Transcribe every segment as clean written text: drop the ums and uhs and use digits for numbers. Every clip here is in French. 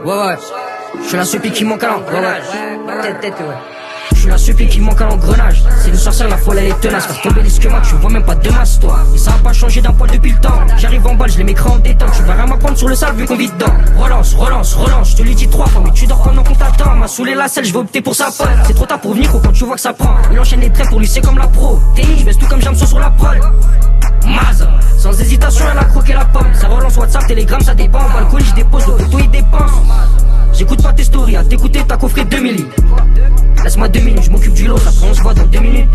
Ouais. Je suis la supplique qui manque à l'engrenage. Tête, ouais. Je suis la supplique qui manque à l'engrenage. C'est une sorcière, la folle elle est tenace. Faire tomber l'esquema, tu vois même pas de masse toi. Et ça a pas changé d'un poil depuis le temps. J'arrive en balle, je les m'écris en détente. Tu vas rien m'apprendre sur le sale vu qu'on vit dedans. Relance, je te l'ai dit 3 fois. Mais tu dors pendant qu'on t'attend. M'a saoulé la selle, je vais opter pour sa pote. C'est trop tard pour venir, quand tu vois que ça prend. Il enchaîne les traits pour lui, c'est comme la pro. TI, je baisse tout comme Jamso sur la prod. Maz, sans hésitation elle a croqué la pomme. Ça relance WhatsApp, Telegram, ça dépend. On va le colis, je dépose, le photo il dépense. J'écoute pas tes stories, à t'écouter t'as coffré 2 milli. Laisse-moi 2 minutes, je m'occupe du lot, après on se voit dans 2 minutes.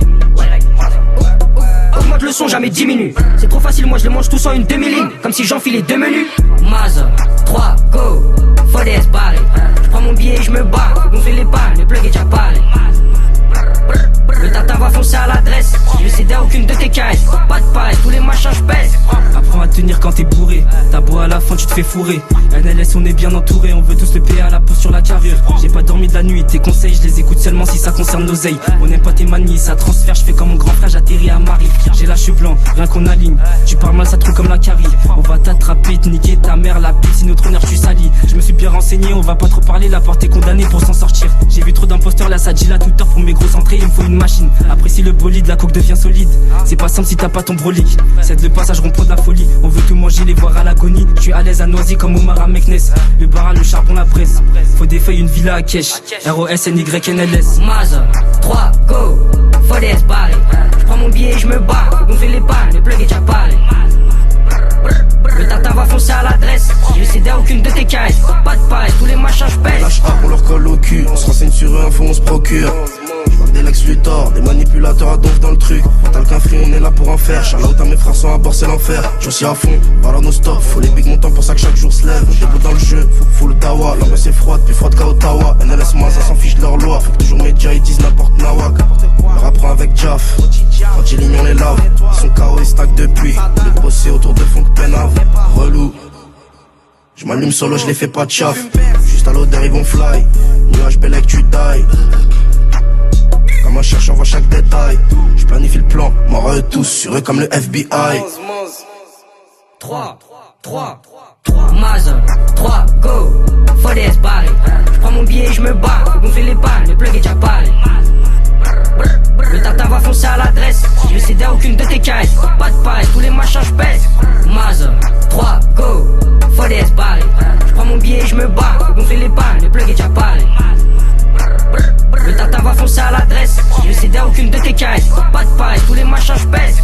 Augmente le son, jamais diminue. C'est trop facile, moi je les mange tous en une demi-ligne. Comme si j'enfilais 2 menus. Maz, 3, go, faut des barrés. J'prends mon billet et je me barre. On fait les balles, le plug est déjà parlé. Le tata va foncer à l'adresse. Je vais céder à aucune de tes caisses. Pas de paille, tous les machins je pèse. Apprends à tenir quand t'es bourré. T'as beau à la fin tu te fais fourrer. NLS on est bien entouré. On veut tous le payer à la pause sur la carrure. J'ai pas dormi de la nuit, tes conseils je les écoute seulement si ça concerne l'oseille. On n'aime pas tes manies, ça transfère. Je fais comme mon grand frère, j'atterris à Marie. J'ai la cheveux blanc, rien qu'on aligne. Tu parles mal, ça trouve comme la carie. On va t'attraper, te niquer ta mère. La pute, si notre honneur je suis sali. Je me suis bien renseigné, on va pas trop parler. La porte est condamnée pour s'en sortir. J'ai vu trop d'imposteurs, là ça dit la toute heure. Pour mes grosses entrées, il me faut une machine. Après si le bolide, la coque devient solide. C'est pas simple si t'as pas ton brolic. C'est le passage rond-point de la folie. On veut tout manger, les voir à l'agonie. Je suis à l'aise à Noisy comme Omar à Meknes. Le bar, le charbon, la braise. Faut des feuilles, une villa à Kesh. ROSNYNLS. Maz, 3, go, faut des barrés. J'prends mon billet et je me barre. On fait les balles, le plug est déjà parlé. Le tata va foncer à l'adresse. Je vais céder à aucune de tes caisses. Pas de paille, tous les machins je pèse. Lâche A, on leur colle au cul. On se renseigne sur eux, info, on se procure. Des Lex Luthor, des manipulateurs à donf dans le truc. Fatal qu'un free, on est là pour en faire. Charlotte à mes frères sont à bord, c'est l'enfer. J'suis aussi à fond, par là nos stop. Faut les big montants pour ça que chaque jour se lève. Debout dans le jeu, faut le dawa. L'ambiance est froide, plus froide qu'à Ottawa. NLS moi ça s'en fiche de leur loi. Faut que toujours médias ils disent n'importe nawak. Le rapprend avec Jaff. Quand j'ai on les lave. Ils sont KO et stack depuis. Les bosser autour de Funk Penave. Relou. Je m'allume solo, je les fais pas de chaff. Juste à l'odeur ils vont fly. Nuage Bellec tu die. Comme un chercheur voit chaque détail. Je planifie le plan, mort eux tous, sur eux comme le FBI. 3, Maz, 3, go, faut des barrés. J'prends mon billet et je me barre. On fait les balles, le plug est déjà parlé. Le tata va foncer à l'adresse. Je vais céder à aucune de tes caisses. Pas de paille, tous les machins je pèse. Maz, 3, go, faut des barrés. J'prends mon billet et je me barre. On fait les balles, le plug est déjà parlé. Le tata va foncer à l'adresse. Je vais céder à aucune de tes caisses. Pas de paille, tous les machins je pèse.